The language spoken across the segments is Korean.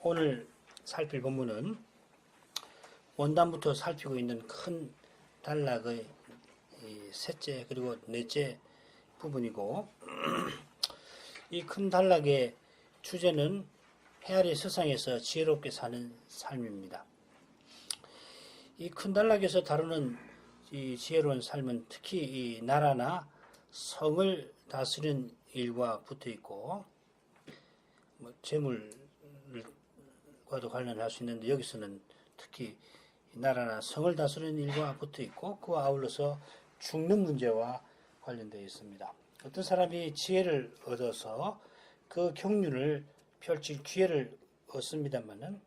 오늘 살필 본문은 원단부터 살피고 있는 큰 단락의 셋째 그리고 넷째 부분이고, 이 큰 단락의 주제는 헤아리 세상에서 지혜롭게 사는 삶입니다. 이 큰 단락에서 다루는 이 지혜로운 삶은 특히 이 나라나 성을 다스리는 일과 붙어 있고, 재물과도 관련할 수 있는데 여기서는 특히 나라나 성을 다스리는 일과 붙어 있고, 그와 아울러서 죽는 문제와 관련되어 있습니다. 어떤 사람이 지혜를 얻어서 그 경륜을 펼칠 기회를 얻습니다만은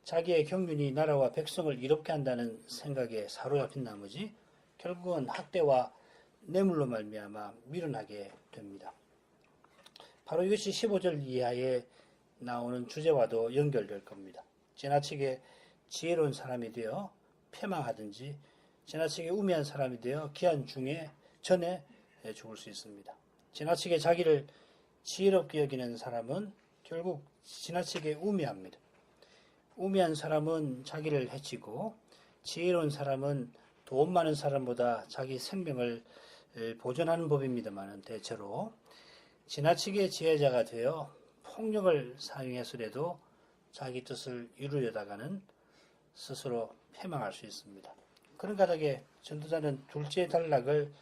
자기의 경륜이 나라와 백성을 이롭게 한다는 생각에 사로잡힌 나머지 결국은 학대와 뇌물로 말미암아 밀어나게 됩니다. 바로 이것이 15절 이하에 나오는 주제와도 연결될 겁니다. 지나치게 지혜로운 사람이 되어 패망하든지 지나치게 우매한 사람이 되어 기한 전에 죽을 수 있습니다. 지나치게 자기를 지혜롭게 여기는 사람은 결국 지나치게 우매합니다. 우매한 사람은 자기를 해치고, 지혜로운 사람은 돈 많은 사람보다 자기 생명을 보존하는 법입니다만, 대체로 지나치게 지혜자가 되어 폭력을 사용해서라도 자기 뜻을 이루려다가는 스스로 패망할 수 있습니다. 그런 가닥에 전도자는 둘째 단락을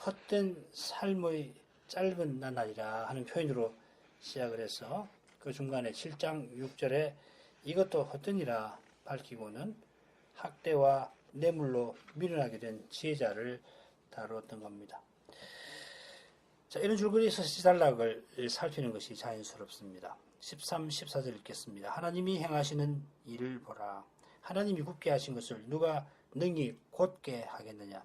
헛된 삶의 짧은 나날이라 하는 표현으로 시작을 해서 그 중간에 7장 6절에 이것도 헛되니라 밝히고는 학대와 뇌물로 밀어나게 된 지혜자를 다루었던 겁니다. 자, 이런 줄거리에서 단락을 살피는 것이 자연스럽습니다. 13, 14절 읽겠습니다. 하나님이 행하시는 일을 보라. 하나님이 굳게 하신 것을 누가 능히 곧게 하겠느냐.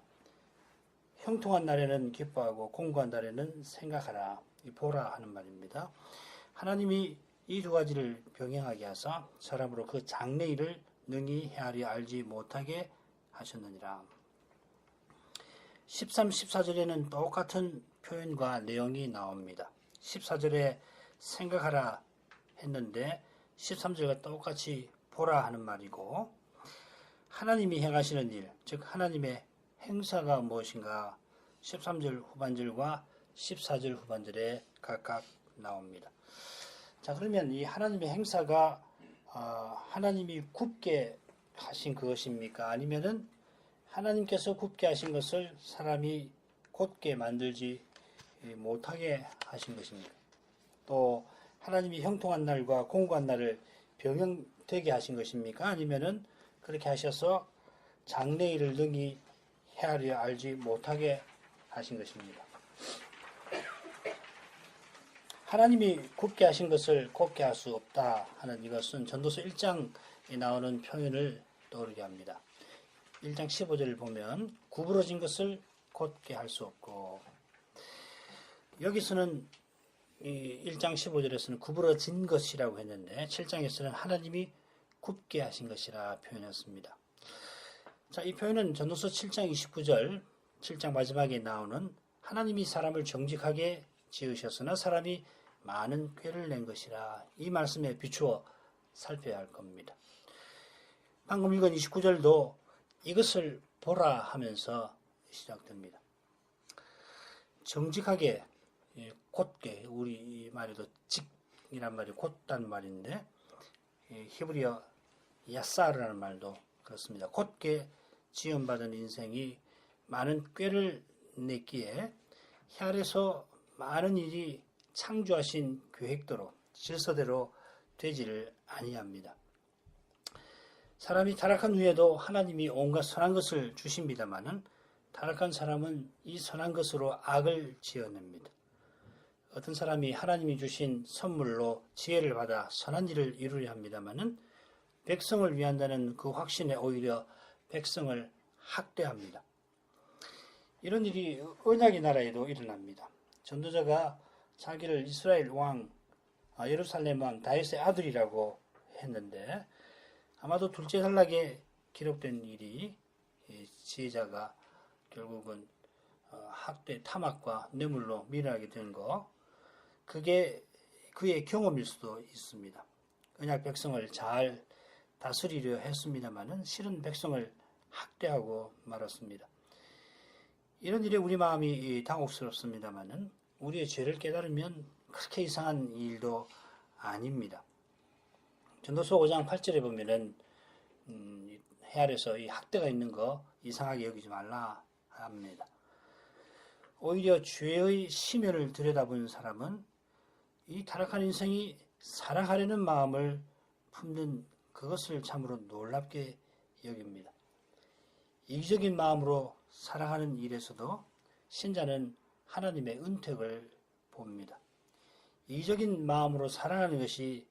형통한 날에는 기뻐하고 공고한 날에는 생각하라. 이 보라 하는 말입니다. 하나님이 이 두 가지를 병행하게 하사 사람으로 그 장래일을 능히 헤아려 알지 못하게 하셨느니라. 13, 14절에는 똑같은 표현과 내용이 나옵니다. 14절에 생각하라 했는데 13절과 똑같이 보라 하는 말이고, 하나님이 행하시는 일, 즉 하나님의 행사가 무엇인가 13절 후반절과 14절 후반절에 각각 나옵니다. 자, 그러면 이 하나님의 행사가 하나님이 굽게 하신 그것입니까? 아니면은 하나님께서 굽게 하신 것을 사람이 곧게 만들지 못하게 하신 것입니까? 또 하나님이 형통한 날과 공고한 날을 병행되게 하신 것입니까? 아니면은 그렇게 하셔서 장래일을 능히 헤아려 알지 못하게 하신 것입니다. 하나님이 굽게 하신 것을 곧게 할 수 없다 하는 이것은 전도서 1장에 나오는 표현을 떠오르게 합니다. 1장 15절을 보면 구부러진 것을 곧게 할 수 없고, 여기서는 1장 15절에서는 구부러진 것이라고 했는데 7장에서는 하나님이 굽게 하신 것이라 표현했습니다. 자, 이 표현은 전도서 7장 29절, 7장 마지막에 나오는 하나님이 사람을 정직하게 지으셨으나 사람이 많은 꾀를 낸 것이라, 이 말씀에 비추어 살펴야 할 겁니다. 방금 읽은 29절도 이것을 보라 하면서 시작됩니다. 정직하게, 곧게, 우리 말에도 직이란 말이 곧다는 말인데 히브리어 야사르라는 말도 그렇습니다. 곧게 지원받은 인생이 많은 꾀를 냈기에 혈에서 많은 일이 창조하신 계획대로 질서대로 되지를 아니합니다. 사람이 타락한 후에도 하나님이 온갖 선한 것을 주십니다마는 타락한 사람은 이 선한 것으로 악을 지어냅니다. 어떤 사람이 하나님이 주신 선물로 지혜를 받아 선한 일을 이루려 합니다마는 백성을 위한다는 그 확신에 오히려 백성을 학대합니다. 이런 일이 언약의 나라에도 일어납니다. 전도자가 자기를 이스라엘 왕, 예루살렘 왕 다윗의 아들이라고 했는데, 아마도 둘째 단락에 기록된 일이 지혜자가 결국은 학대, 탐악과 뇌물로 밀어나게 된 거, 그게 그의 경험일 수도 있습니다. 언약 백성을 잘 다스리려 했습니다마는 실은 백성을 학대하고 말았습니다. 이런 일에 우리 마음이 당혹스럽습니다마는 우리의 죄를 깨달으면 그렇게 이상한 일도 아닙니다. 전도서 5장 8절에 보면은 해 아래서 이 학대가 있는 거 이상하게 여기지 말라 합니다. 오히려 죄의 심연을 들여다보는 사람은 이 타락한 인생이 사랑하려는 마음을 품는 그것을 참으로 놀랍게 여깁니다. 이기적인 마음으로 사랑하는 일에서도 신자는 하나님의 은택을 봅니다. 이기적인 마음으로 사랑하는 것이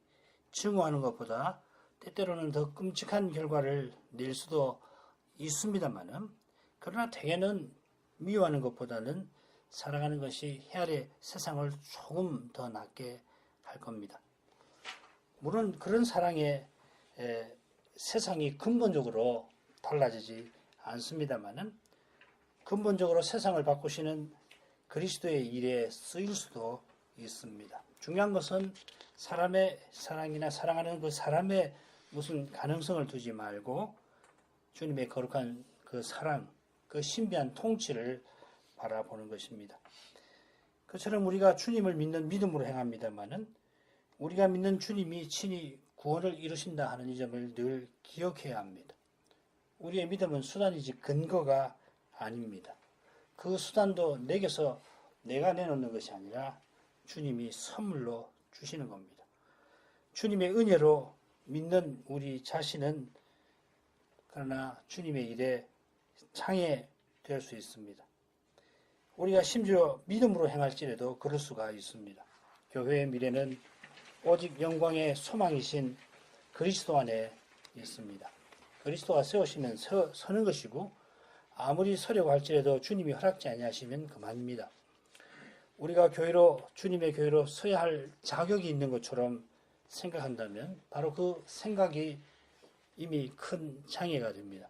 증오하는 것보다 때때로는 더 끔찍한 결과를 낼 수도 있습니다만은, 그러나 대개는 미워하는 것보다는 사랑하는 것이 해 아래 세상을 조금 더 낫게 할 겁니다. 물론 그런 사랑에 세상이 근본적으로 달라지지 않습니다만은 근본적으로 세상을 바꾸시는 그리스도의 일에 쓰일 수도 있습니다. 중요한 것은 사람의 사랑이나 사랑하는 그 사람의 무슨 가능성을 두지 말고 주님의 거룩한 그 사랑, 그 신비한 통치를 바라보는 것입니다. 그처럼 우리가 주님을 믿는 믿음으로 행합니다마는 우리가 믿는 주님이 친히 구원을 이루신다 하는 이 점을 늘 기억해야 합니다. 우리의 믿음은 수단이지 근거가 아닙니다. 그 수단도 내게서 내가 내놓는 것이 아니라 주님이 선물로 주시는 겁니다. 주님의 은혜로 믿는 우리 자신은 그러나 주님의 일에 창해될 수 있습니다. 우리가 심지어 믿음으로 행할지라도 그럴 수가 있습니다. 교회의 미래는 오직 영광의 소망이신 그리스도 안에 있습니다. 그리스도가 세우시면 서는 것이고 아무리 서려고 할지라도 주님이 허락지 아니하시면 그만입니다. 우리가 주님의 교회로 서야 할 자격이 있는 것처럼 생각한다면 바로 그 생각이 이미 큰 장애가 됩니다.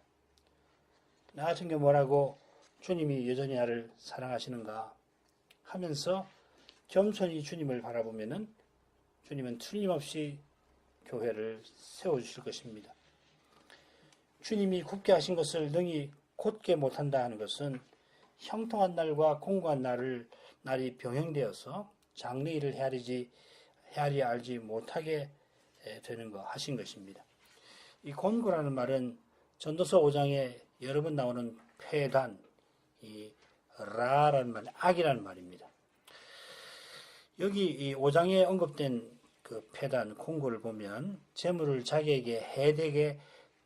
나 같은 경우 뭐라고 주님이 여전히 나를 사랑하시는가 하면서 겸손히 주님을 바라보면은 주님은 틀림없이 교회를 세워주실 것입니다. 주님이 굳게 하신 것을 능히 곧게 못한다 하는 것은 형통한 날과 공고한 날이 병행되어서 장래일을 헤아리 알지 못하게 되는 거 하신 것입니다. 이 곤고라는 말은 전도서 5장에 여러 번 나오는 폐단, 이 라라는 말, 악이라는 말입니다. 여기 이 5장에 언급된 그 폐단, 곤고를 보면 재물을 자기에게 해되게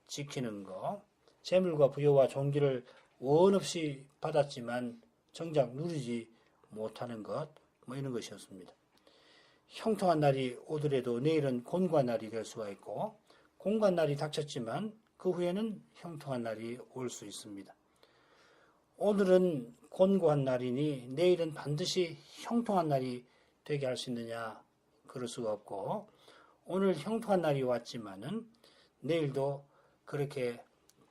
지키는 것, 재물과 부여와 존귀를 원 없이 받았지만 정작 누리지 못하는 것, 이런 것이었습니다. 형통한 날이 오더라도 내일은 곤고한 날이 될 수가 있고 공고한 날이 닥쳤지만 그 후에는 형통한 날이 올 수 있습니다. 오늘은 곤고한 날이니 내일은 반드시 형통한 날이 되게 할 수 있느냐? 그럴 수가 없고 오늘 형통한 날이 왔지만은 내일도 그렇게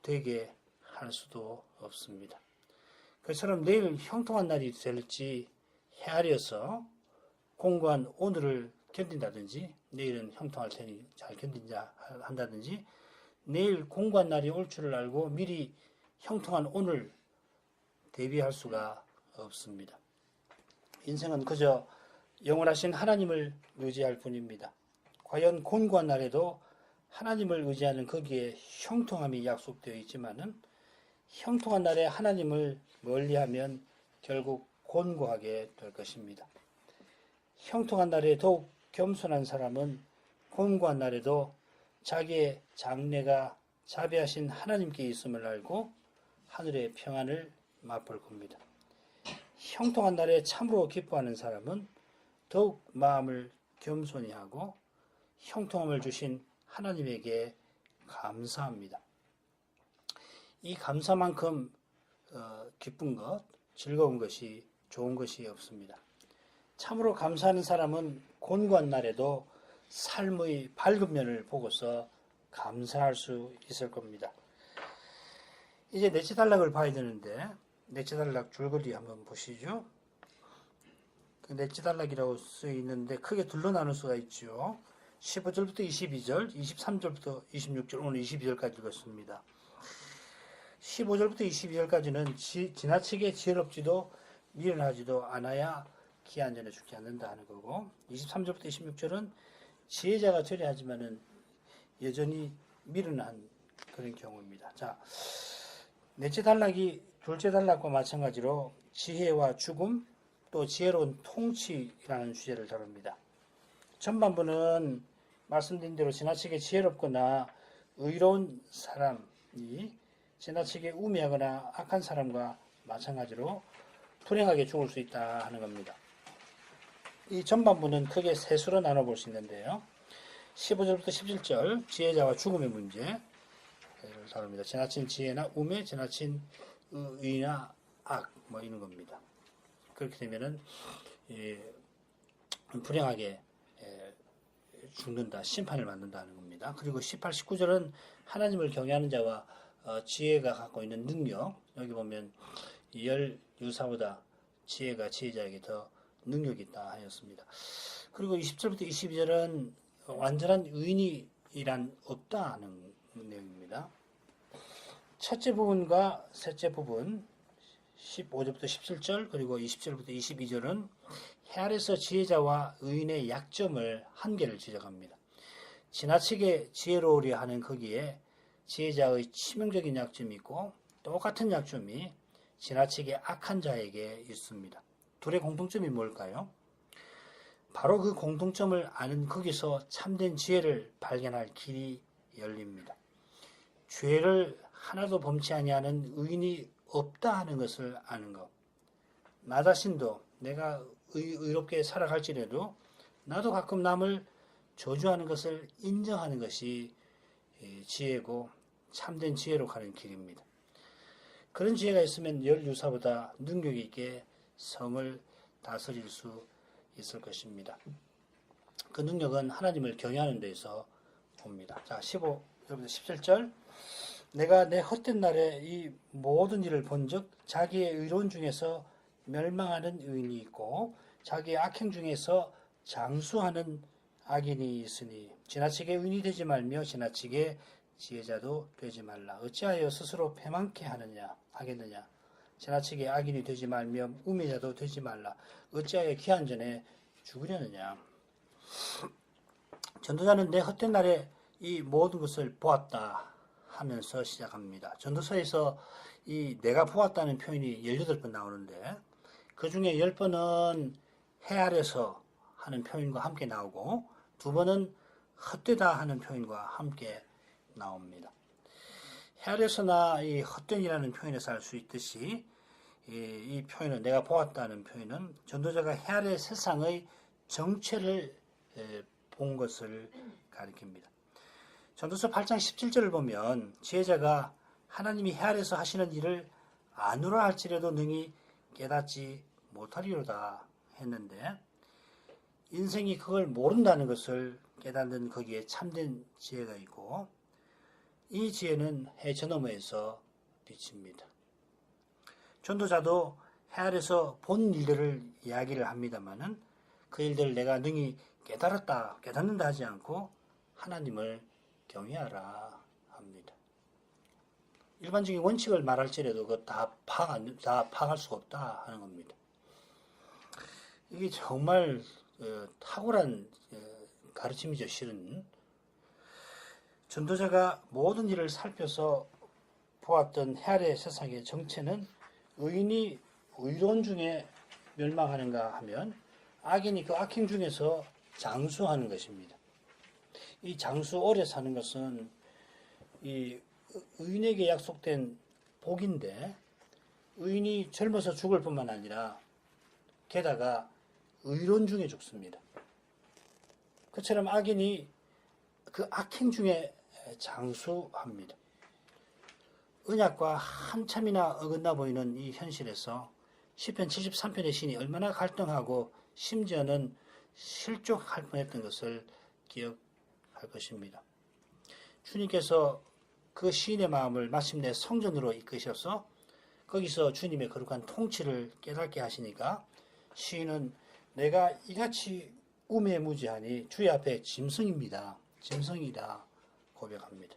되게 할 수도 없습니다. 그처럼 내일 형통한 날이 될지 헤아려서 공고한 오늘을 견딘다든지 내일은 형통할 테니 잘 견딘다 한다든지 내일 공고한 날이 올 줄을 알고 미리 형통한 오늘 대비할 수가 없습니다. 인생은 그저 영원하신 하나님을 의지할 뿐입니다. 과연 곤고한 날에도 하나님을 의지하는 거기에 형통함이 약속되어 있지만은 형통한 날에 하나님을 멀리하면 결국 곤고하게 될 것입니다. 형통한 날에 더욱 겸손한 사람은 곤고한 날에도 자기의 장래가 자비하신 하나님께 있음을 알고 하늘의 평안을 맛볼 겁니다. 형통한 날에 참으로 기뻐하는 사람은 더욱 마음을 겸손히 하고 형통함을 주신 하나님에게 감사합니다. 이 감사만큼 기쁜 것, 즐거운 것이, 좋은 것이 없습니다. 참으로 감사하는 사람은 곤고한 날에도 삶의 밝은 면을 보고서 감사할 수 있을 겁니다. 이제 넷째 단락을 봐야 되는데 넷째 단락 줄거리 한번 보시죠. 넷째 단락이라고 쓰여 있는데 크게 둘로 나눌 수가 있죠. 15절부터 22절, 23절부터 26절, 오늘 22절까지 읽었습니다. 15절부터 22절까지는 지나치게 지혜롭지도 미련하지도 않아야 기한 전에 죽지 않는다 하는 거고, 23절부터 26절은 지혜자가 되려 하지만은 여전히 미련한 그런 경우입니다. 자, 넷째 단락이 둘째 단락과 마찬가지로 지혜와 죽음, 또 지혜로운 통치라는 주제를 다룹니다. 전반부는 말씀드린 대로 지나치게 지혜롭거나 의로운 사람이 지나치게 우매하거나 악한 사람과 마찬가지로 불행하게 죽을 수 있다 하는 겁니다. 이 전반부는 크게 세 수로 나눠볼 수 있는데요. 15절부터 17절 지혜자와 죽음의 문제를 다룹니다. 지나친 지혜나 우매, 지나친 의나 악, 뭐 이런 겁니다. 그렇게 되면은 불행하게 죽는다, 심판을 받는다는 겁니다. 그리고 18, 19절은 하나님을 경외하는 자와 지혜가 갖고 있는 능력, 여기 보면 열 유사보다 지혜가 지혜자에게 더 능력이 있다 하였습니다. 그리고 20절부터 22절은 완전한 의인이란 없다 하는 내용입니다. 첫째 부분과 셋째 부분 15절부터 17절 그리고 20절부터 22절은 해 아래서 지혜자와 의인의 약점을 한계를 지적합니다. 지나치게 지혜로우려 하는 거기에 지혜자의 치명적인 약점이 있고 똑같은 약점이 지나치게 악한 자에게 있습니다. 둘의 공통점이 뭘까요? 바로 그 공통점을 아는 거기서 참된 지혜를 발견할 길이 열립니다. 죄를 하나도 범치 아니하는 의인이 없다 하는 것을 아는 것. 나 자신도 내가 의롭게 살아갈지라도 나도 가끔 남을 저주하는 것을 인정하는 것이 지혜고 참된 지혜로 가는 길입니다. 그런 지혜가 있으면 열 유사보다 능력 있게 성을 다스릴 수 있을 것입니다. 그 능력은 하나님을 경외하는 데서 옵니다. 자, 15절부터 17절 내가 내 헛된 날에 이 모든 일을 본즉 자기의 의로운 중에서 멸망하는 의인이 있고 자기의 악행 중에서 장수하는 악인이 있으니 지나치게 의인이 되지 말며 지나치게 지혜자도 되지 말라. 어찌하여 스스로 패망케 하겠느냐. 지나치게 악인이 되지 말며 우매자도 되지 말라. 어찌하여 기한 전에 죽으려느냐. 전도자는 내 헛된 날에 이 모든 것을 보았다 하면서 시작합니다. 전도서에서 이 내가 보았다는 표현이 18번 나오는데 그 중에 10번은 해 아래서 하는 표현과 함께 나오고 2번은 헛되다 하는 표현과 함께 나옵니다. 해 아래서나 이 헛된이라는 표현에서 알 수 있듯이 이 표현은 내가 보았다는 표현은 전도자가 해 아래 세상의 정체를 본 것을 가리킵니다. 전도서 8장 17절을 보면 지혜자가 하나님이 해 아래서 하시는 일을 아노라 할지라도 능히 깨닫지 못하리로다 했는데 인생이 그걸 모른다는 것을 깨닫는 거기에 참된 지혜가 있고 이 지혜는 해 저너머에서 비칩니다. 전도자도 해 아래서 본 일들을 이야기를 합니다마는 그 일들을 내가 능히 깨닫는다 하지 않고 하나님을 경외하라 합니다. 일반적인 원칙을 말할지라도 그거 다 파악할 수가 없다 하는 겁니다. 이게 정말 탁월한 가르침이죠, 실은. 전도자가 모든 일을 살펴서 보았던 해 아래 세상의 정체는 의인이 의로운 중에 멸망하는가 하면 악인이 그 악행 중에서 장수하는 것입니다. 이 장수 오래 사는 것은 이 의인에게 약속된 복인데 의인이 젊어서 죽을 뿐만 아니라 게다가 의로운 중에 죽습니다. 그처럼 악인이 그 악행 중에 장수합니다. 언약과 한참이나 어긋나 보이는 이 현실에서 시편 73편의 시인이 얼마나 갈등하고 심지어는 실족할 뻔했던 것을 기억할 것입니다. 주님께서 그 시인의 마음을 마침내 성전으로 이끄셔서 거기서 주님의 거룩한 통치를 깨닫게 하시니까 시인은 내가 이같이 우매무지하니 주의 앞에 짐승입니다. 짐승이라 고백합니다.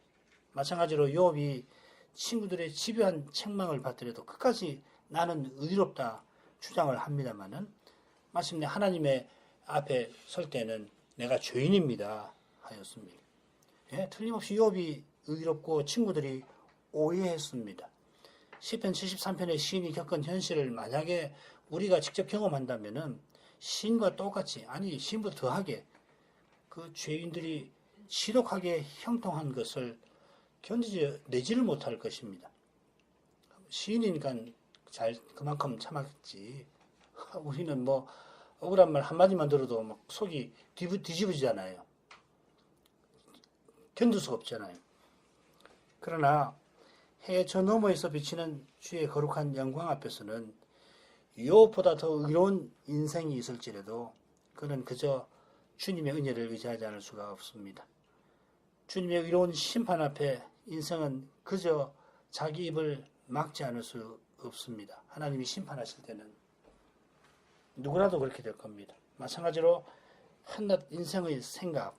마찬가지로 욥이 친구들의 집요한 책망을 받더라도 끝까지 나는 의롭다 주장을 합니다마는 마침내 하나님의 앞에 설 때는 내가 죄인입니다 하였습니다. 예, 틀림없이 욥이 의롭고 친구들이 오해했습니다. 시편 73편의 시인이 겪은 현실을 만약에 우리가 직접 경험한다면은 시인과 똑같이, 아니 시인보다 더하게 그 죄인들이 지독하게 형통한 것을 견디내지를 못할 것입니다. 시인이니까 그만큼 참았지. 우리는 뭐 억울한 말 한마디만 들어도 막 속이 뒤집어지잖아요. 견딜 수가 없잖아요. 그러나 해 저 너머에서 비치는 주의 거룩한 영광 앞에서는 욥보다 더 의로운 인생이 있을지라도 그는 그저 주님의 은혜를 의지하지 않을 수가 없습니다. 주님의 의로운 심판 앞에 인생은 그저 자기 입을 막지 않을 수 없습니다. 하나님이 심판하실 때는 누구라도 그렇게 될 겁니다. 마찬가지로 한낱 인생의 생각,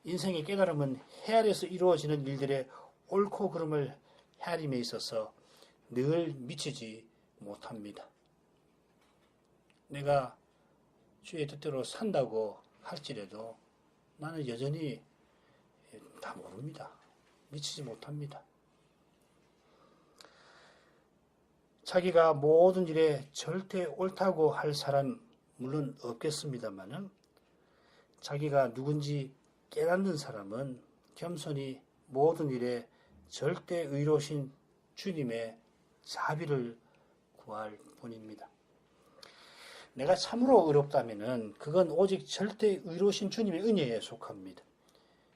인생의 깨달음은 헤아려서 이루어지는 일들의 옳고 그름을 헤아림에 있어서 늘 미치지 못합니다. 내가 주의 뜻대로 산다고 할지라도 나는 여전히 다 모릅니다. 미치지 못합니다. 자기가 모든 일에 절대 옳다고 할 사람 물론 없겠습니다만은 자기가 누군지 깨닫는 사람은 겸손히 모든 일에 절대 의로우신 주님의 자비를 구할 뿐입니다. 내가 참으로 의롭다면은 그건 오직 절대 의로우신 주님의 은혜에 속합니다.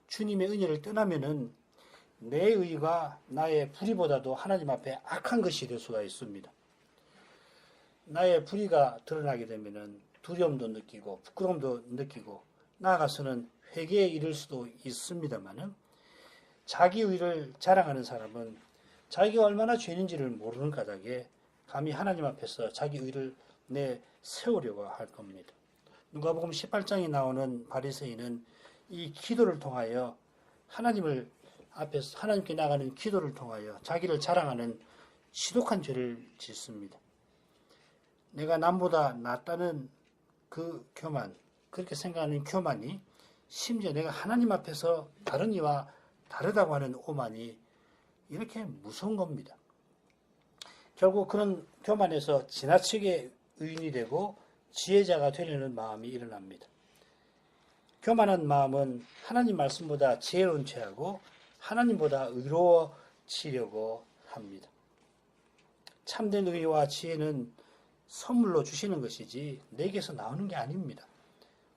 주님의 은혜를 떠나면은 내 의가 나의 불의보다도 하나님 앞에 악한 것이 될 수가 있습니다. 나의 불의가 드러나게 되면은 두려움도 느끼고 부끄러움도 느끼고 나아가서는 회개에 이를 수도 있습니다만은 자기 의를 자랑하는 사람은 자기가 얼마나 죄인인지를 모르는 까닭에 감히 하나님 앞에서 자기 의를 내세우려고 할 겁니다. 누가복음 18장에 나오는 바리새인은 이 기도를 통하여 하나님을 앞에서 하나님께 나가는 기도를 통하여 자기를 자랑하는 지독한 죄를 짓습니다. 내가 남보다 낫다는 그 교만, 그렇게 생각하는 교만이 심지어 내가 하나님 앞에서 다른 이와 다르다고 하는 오만이 이렇게 무서운 겁니다. 결국 그런 교만에서 지나치게 의인이 되고 지혜자가 되려는 마음이 일어납니다. 교만한 마음은 하나님 말씀보다 지혜로운 체하고 하나님보다 의로워지려고 합니다. 참된 의와 지혜는 선물로 주시는 것이지 내게서 나오는 게 아닙니다.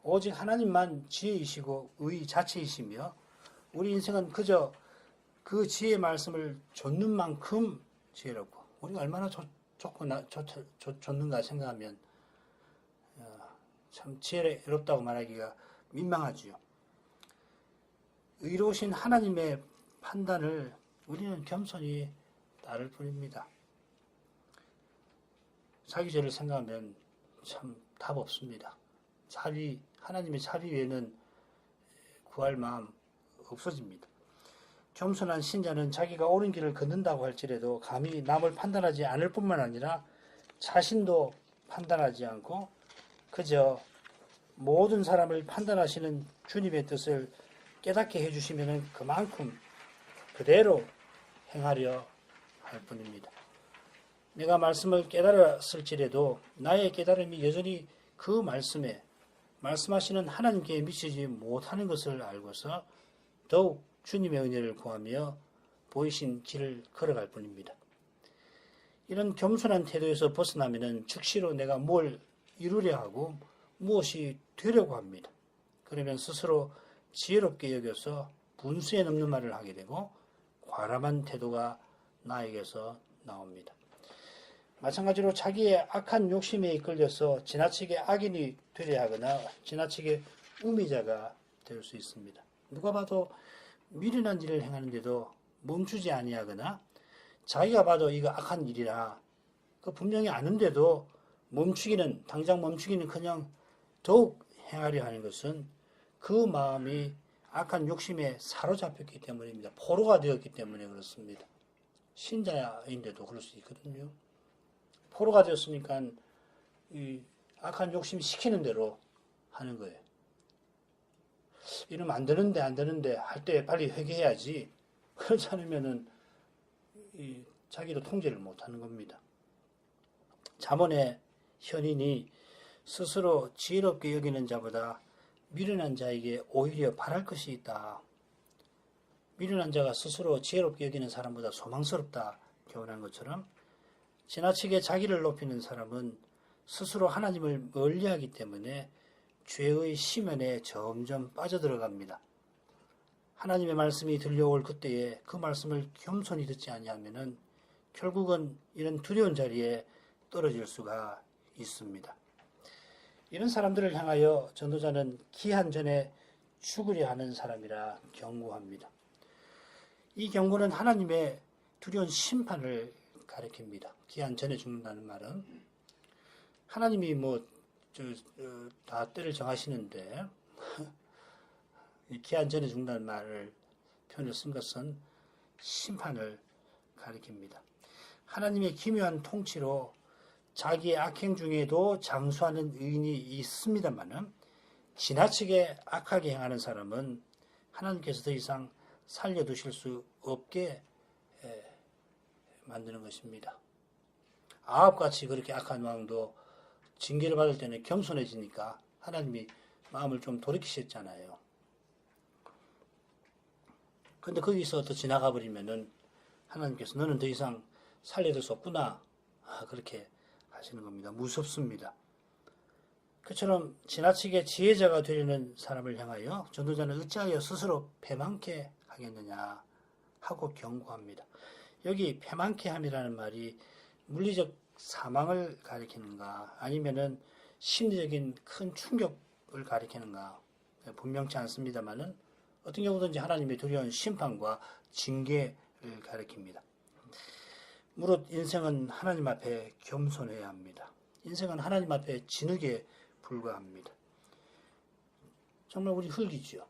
오직 하나님만 지혜이시고 의 자체이시며 우리 인생은 그저 그 지혜의 말씀을 좇는 만큼 지혜롭고 우리가 얼마나 좇는가 생각하면 참 지혜롭다고 말하기가 민망하지요. 의로우신 하나님의 판단을 우리는 겸손히 따를 뿐입니다. 자기 죄를 생각하면 참 답 없습니다. 하나님의 자비 외에는 구할 마음 없어집니다. 겸손한 신자는 자기가 옳은 길을 걷는다고 할지라도 감히 남을 판단하지 않을 뿐만 아니라 자신도 판단하지 않고 그저 모든 사람을 판단하시는 주님의 뜻을 깨닫게 해주시면 그만큼 그대로 행하려 할 뿐입니다. 내가 말씀을 깨달았을지라도 나의 깨달음이 여전히 그 말씀에 말씀하시는 하나님께 미치지 못하는 것을 알고서 더욱 주님의 은혜를 구하며 보이신 길을 걸어갈 뿐입니다. 이런 겸손한 태도에서 벗어나면 즉시로 내가 뭘 이루려 하고 무엇이 되려고 합니다. 그러면 스스로 지혜롭게 여겨서 분수에 넘는 말을 하게 되고 과람한 태도가 나에게서 나옵니다. 마찬가지로 자기의 악한 욕심에 이끌려서 지나치게 악인이 되려 하거나 지나치게 우미자가 될 수 있습니다. 누가 봐도 미련한 일을 행하는데도 멈추지 아니하거나 자기가 봐도 이거 악한 일이라 그 분명히 아는데도 당장 멈추기는 그냥 더욱 행하려 하는 것은 그 마음이 악한 욕심에 사로잡혔기 때문입니다. 포로가 되었기 때문에 그렇습니다. 신자인데도 그럴 수 있거든요. 포로가 되었으니까 이 악한 욕심이 시키는 대로 하는 거예요. 이러면 안 되는데 할 때 빨리 회개해야지. 그렇지 않으면은 자기도 통제를 못하는 겁니다. 잠언의 현인이 스스로 지혜롭게 여기는 자보다 미련한 자에게 오히려 바랄 것이 있다. 미련한 자가 스스로 지혜롭게 여기는 사람보다 소망스럽다 교훈한 것처럼 지나치게 자기를 높이는 사람은 스스로 하나님을 멀리하기 때문에 죄의 심연에 점점 빠져들어갑니다. 하나님의 말씀이 들려올 그때에 그 말씀을 겸손히 듣지 아니하면은 결국은 이런 두려운 자리에 떨어질 수가 있습니다. 이런 사람들을 향하여 전도자는 기한 전에 죽으려 하는 사람이라 경고합니다. 이 경고는 하나님의 두려운 심판을 가리킵니다. 기한 전에 죽는다는 말은 하나님이 다 때를 정하시는데 기한 전에 죽는다는 말을 표현을 쓴 것은 심판을 가리킵니다. 하나님의 기묘한 통치로 자기의 악행 중에도 장수하는 의인이 있습니다만은 지나치게 악하게 행하는 사람은 하나님께서 더 이상 살려두실 수 없게 만드는 것입니다. 아합같이 그렇게 악한 왕도 징계를 받을 때는 겸손해지니까 하나님이 마음을 좀 돌이키셨잖아요. 근데 거기서 더 지나가 버리면은 하나님께서 너는 더 이상 살려둘 수 없구나. 그렇게 하시는 겁니다. 무섭습니다. 그처럼 지나치게 지혜자가 되려는 사람을 향하여 전도자는 어찌하여 스스로 패망케 하겠느냐 하고 경고합니다. 여기 패망케 함이라는 말이 물리적 사망을 가리키는가 아니면은 심리적인 큰 충격을 가리키는가 분명치 않습니다만은 어떤 경우든지 하나님의 두려운 심판과 징계를 가리킵니다. 무릇 인생은 하나님 앞에 겸손해야 합니다. 인생은 하나님 앞에 진흙에 불과합니다. 정말 우리 흙이죠.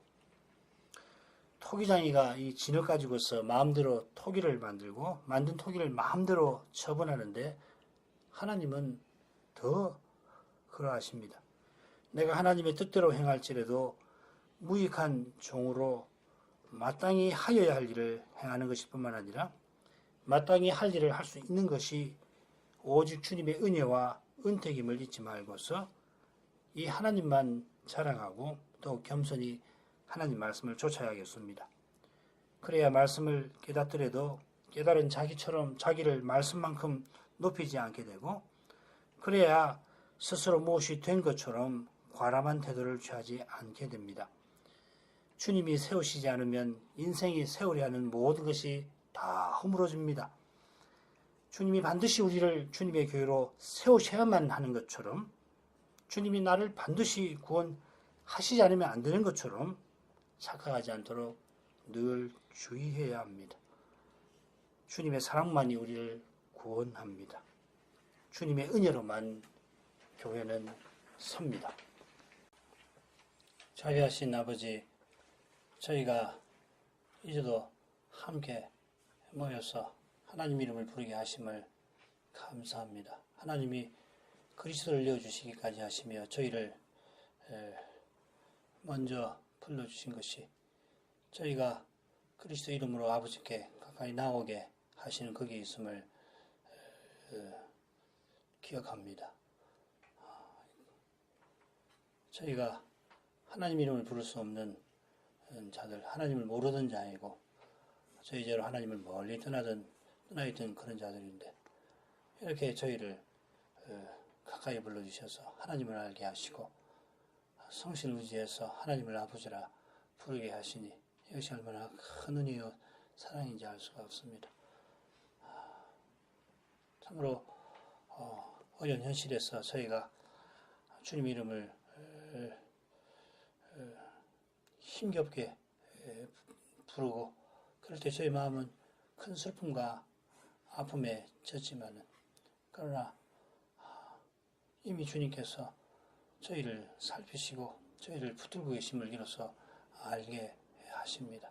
토기장이가 이 진흙 가지고서 마음대로 토기를 만들고 만든 토기를 마음대로 처분하는데 하나님은 더 그러하십니다. 내가 하나님의 뜻대로 행할지라도 무익한 종으로 마땅히 하여야 할 일을 행하는 것일 뿐만 아니라 마땅히 할 일을 할 수 있는 것이 오직 주님의 은혜와 은택임을 잊지 말고서 이 하나님만 자랑하고 또 겸손히 하나님 말씀을 쫓아야겠습니다. 그래야 말씀을 깨닫더라도 깨달은 자기처럼 자기를 말씀만큼 높이지 않게 되고 그래야 스스로 무엇이 된 것처럼 과람한 태도를 취하지 않게 됩니다. 주님이 세우시지 않으면 인생이 세우려 하는 모든 것이 다 허물어집니다. 주님이 반드시 우리를 주님의 교회로 세우셔야만 하는 것처럼 주님이 나를 반드시 구원하시지 않으면 안 되는 것처럼 착각하지 않도록 늘 주의해야 합니다. 주님의 사랑만이 우리를 구원합니다. 주님의 은혜로만 교회는 섭니다. 자비하신 아버지, 저희가 이제도 함께 모여서 하나님 이름을 부르게 하심을 감사합니다. 하나님이 그리스도를 내어주시기까지 하시며 저희를 먼저 불러주신 것이 저희가 그리스도 이름으로 아버지께 가까이 나오게 하시는 거기에 있음을 기억합니다. 저희가 하나님 이름을 부를 수 없는 자들, 하나님을 모르던 자이고 저희대로 하나님을 멀리 떠나있던 그런 자들인데 이렇게 저희를 가까이 불러주셔서 하나님을 알게 하시고 성신을 의지해서 하나님을 아버지라 부르게 하시니 이것이 얼마나 큰 은혜요 사랑인지 알 수가 없습니다. 참으로 어려운 현실에서 저희가 주님 이름을 힘겹게 부르고 그럴 때 저희 마음은 큰 슬픔과 아픔에 젖지만은 그러나 이미 주님께서 저희를 살피시고 저희를 붙들고 계심을 이로써 알게 하십니다.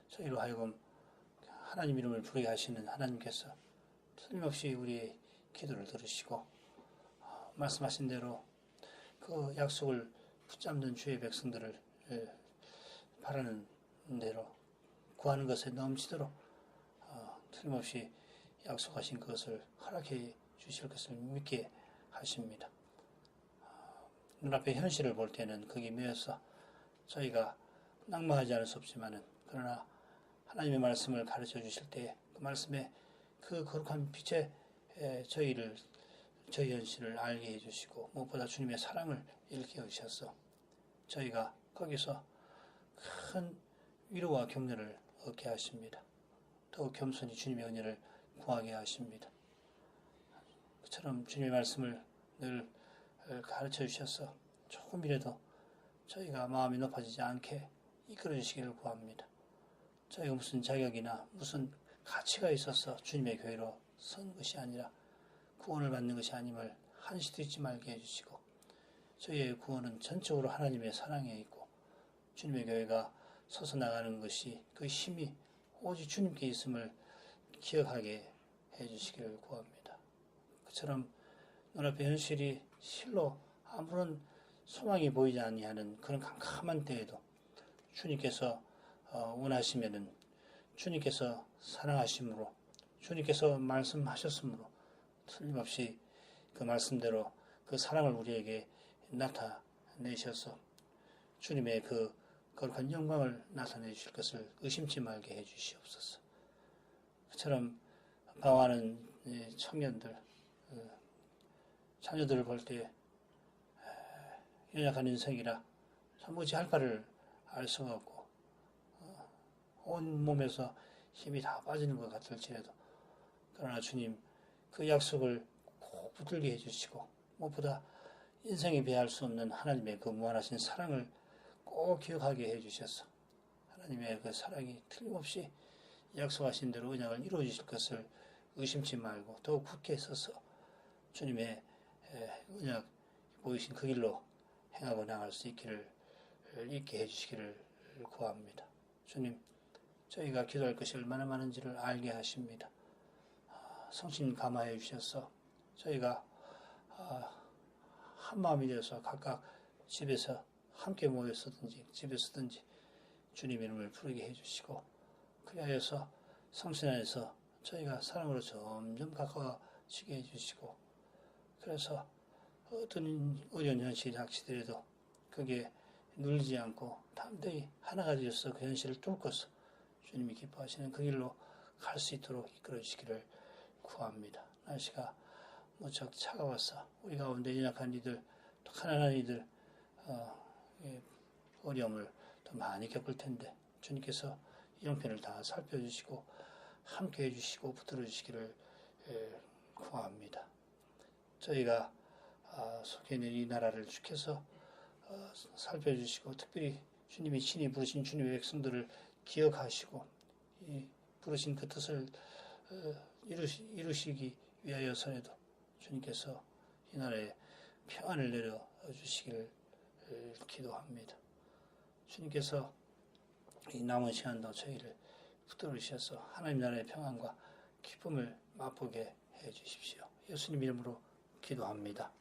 저희로 하여금 하나님 이름을 부르게 하시는 하나님께서 틀림없이 우리의 기도를 들으시고 말씀하신 대로 그 약속을 붙잡는 주의 백성들을 바라는 대로 구하는 것에 넘치도록 틀림없이 약속하신 것을 허락해 주실 것을 믿게 하십니다. 눈앞의 현실을 볼 때는 거기에 매여서 저희가 낙마하지 않을 수 없지만은 그러나 하나님의 말씀을 가르쳐 주실 때 그 말씀에 그 거룩한 빛에 저희 현실을 알게 해주시고 무엇보다 주님의 사랑을 일깨우셔서 저희가 거기서 큰 위로와 격려를 얻게 하십니다. 더욱 겸손히 주님의 은혜를 구하게 하십니다. 그처럼 주님의 말씀을 늘 가르쳐 주셔서 조금이라도 저희가 마음이 높아지지 않게 이끌어 주시기를 구합니다. 저희가 무슨 자격이나 무슨 가치가 있어서 주님의 교회로 선 것이 아니라 구원을 받는 것이 아님을 한시도 잊지 말게 해주시고 저희의 구원은 전적으로 하나님의 사랑에 있고 주님의 교회가 서서 나가는 것이 그 힘이 오직 주님께 있음을 기억하게 해주시기를 구합니다. 그처럼 눈앞의 현실이 실로 아무런 소망이 보이지 아니하는 그런 캄캄한 때에도 주님께서 원하시면은 주님께서 사랑하심으로 주님께서 말씀하셨으므로 틀림없이 그 말씀대로 그 사랑을 우리에게 나타내셔서 주님의 그 거룩한 영광을 나타내 주실 것을 의심치 말게 해 주시옵소서. 그처럼 방황하는 청년들, 자녀들을 볼 때 연약한 인생이라 참 어찌할 바를 알 수가 없고 온 몸에서 힘이 다 빠지는 것 같을지라도 그러나 주님 그 약속을 꼭 붙들게 해주시고 무엇보다 인생에 비할 수 없는 하나님의 그 무한하신 사랑을 꼭 기억하게 해주셔서 하나님의 그 사랑이 틀림없이 약속하신 대로 언약을 이루어 주실 것을 의심치 말고 더욱 굳게 서서 주님의 언약 보이신 그 길로 행하고 나갈 수 있기를 있게 해주시기를 구합니다. 주님, 저희가 기도할 것이 얼마나 많은지를 알게 하십니다. 성신 감화해 주셔서 저희가 한 마음이 되어서 각각 집에서 함께 모여서든지 집에서든지 주님 이름을 부르게 해주시고 그리하여서 성신 안에서 저희가 사랑으로 점점 가까워지게 해주시고 그래서 어떤 어려운 현실이 닥치더라도 거기에 눌리지 않고 담대히 하나가 되어서 그 현실을 뚫고서 주님이 기뻐하시는 그 길로 갈 수 있도록 이끌어 주시기를 구합니다. 날씨가 무척 차가워서 우리 가운데 연약한 이들 또 가난한 이들 어려움을 더 많이 겪을 텐데 주님께서 이 형편을 다 살펴주시고 함께 해주시고 붙들어 주시기를 구합니다. 저희가 속해 있는 이 나라를 주께서 살펴주시고 특별히 주님이 친히 부르신 주님의 백성들을 기억하시고 이 부르신 그 뜻을 이루시기 위하여서라도 주님께서 이 나라에 평안을 내려주시기를 기도합니다. 주님께서 이 남은 시간도 저희를 붙들어 주셔서 하나님 나라의 평안과 기쁨을 맛보게 해 주십시오. 예수님 이름으로 기도합니다.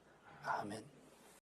아멘.